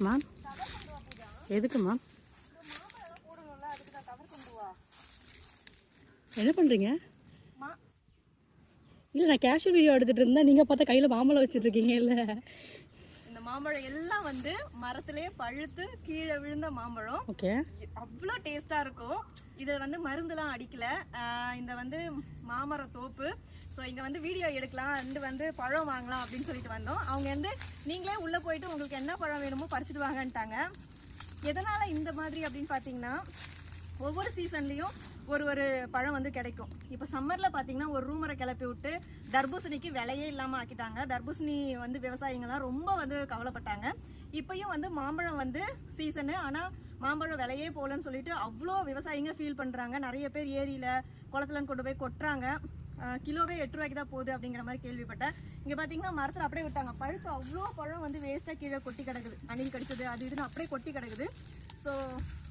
Ma'am எதுக்கு ma'am? என்ன பண்ணுறீங்க? இல்லை நான் கேஷுவல் வீடியோ எடுத்துகிட்டு இருந்தேன், நீங்கள் பார்த்தா கையில் மாம்பழம் வச்சுட்டு இருக்கீங்க. இல்லை இந்த மாம்பழம் எல்லாம் வந்து மரத்திலே பழுத்து கீழே விழுந்த மாம்பழம். ஓகே, அவ்வளோ டேஸ்ட்டாக இருக்கும். இதை வந்து மருந்துலாம் அடிக்கல. இந்த வந்து மாமர தோப்பு. ஸோ இங்கே வந்து வீடியோ எடுக்கலாம் வந்து பழம் வாங்கலாம் அப்படின்னு சொல்லிட்டு வந்தோம். அவங்க வந்து நீங்களே உள்ளே போயிட்டு உங்களுக்கு என்ன பழம் வேணுமோ பறிச்சுட்டு வாங்கன்ட்டாங்க. எதனால் இந்த மாதிரி அப்படின்னு பார்த்தீங்கன்னா, ஒவ்வொரு சீசன்லேயும் ஒரு பழம் வந்து கிடைக்கும். இப்போ சம்மரில் பார்த்தீங்கன்னா ஒரு ரூமரை கிளப்பி விட்டு தர்பூசணிக்கு விலையே இல்லாமல் ஆக்கிட்டாங்க. தர்பூசணி வந்து விவசாயிங்கள்லாம் ரொம்ப வந்து கவலைப்பட்டாங்க. இப்பயும் வந்து மாம்பழம் வந்து சீசனு, ஆனால் மாம்பழம் விலையே போகலன்னு சொல்லிட்டு அவ்வளோ விவசாயிங்க ஃபீல் பண்ணுறாங்க. நிறைய பேர் ஏரியில் குளத்துலன்னு கொண்டு போய் கொட்டுறாங்க. கிலோவே 8 ரூபாய்க்கு தான் போகுது அப்படிங்கிற மாதிரி கேள்விப்பட்டேன். இங்கே பார்த்தீங்கன்னா மரத்தில் அப்படியே விட்டாங்க. பழுத்து அவ்வளோ பழம் வந்து வேஸ்ட்டாக கீழே கொட்டி கிடக்குது. அணில் கடிச்சது அது இதுன்னு அப்படியே கொட்டி கிடக்குது. ஸோ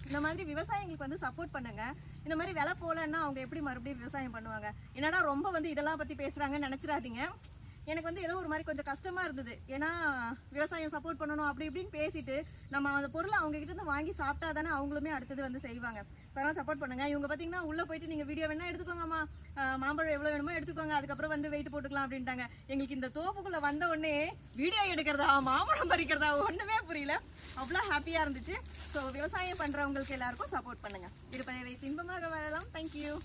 இந்த மாதிரி விவசாயிங்களுக்கு வந்து சப்போர்ட் பண்ணுங்க. இந்த மாதிரி விலை போகலன்னா அவங்க எப்படி மறுபடியும் விவசாயம் பண்ணுவாங்க? என்னடா ரொம்ப வந்து இதெல்லாம் பற்றி பேசுகிறாங்கன்னு நினச்சிடாதீங்க. எனக்கு வந்து ஏதோ ஒரு மாதிரி கொஞ்சம் கஷ்டமாக இருந்தது. ஏன்னா விவசாயம் சப்போர்ட் பண்ணணும் அப்படி இப்படின்னு பேசிட்டு நம்ம அந்த பொருளை அவங்க கிட்ட இருந்து வாங்கி சாப்பிட்டா தானே அவங்களுமே அடுத்தது வந்து செய்வாங்க. ஸோ அதெல்லாம் சப்போர்ட் பண்ணுங்க. இவங்க பார்த்தீங்கன்னா உள்ளே போயிட்டு நீங்கள் வீடியோ வேணா எடுத்துக்கோங்கம்மா, மாம்பழம் எவ்வளோ வேணுமோ எடுத்துக்கோங்க, அதுக்கப்புறம் வந்து வெயிட் போட்டுக்கலாம் அப்படின்ட்டாங்க. எங்களுக்கு இந்த தோப்புக்குள்ளே வந்த உடனே வீடியோ எடுக்கிறதா மாம்பழம் பறிக்கிறதா ஒன்றுமே புரியல. அவ்வளோ ஹாப்பியாக இருந்துச்சு. ஸோ விவசாயம் பண்ணுறவங்களுக்கு எல்லாருக்கும் சப்போர்ட் பண்ணுங்கள். இருப்பதை வைத்து இன்பமாக வாழலாம். தேங்க்யூ.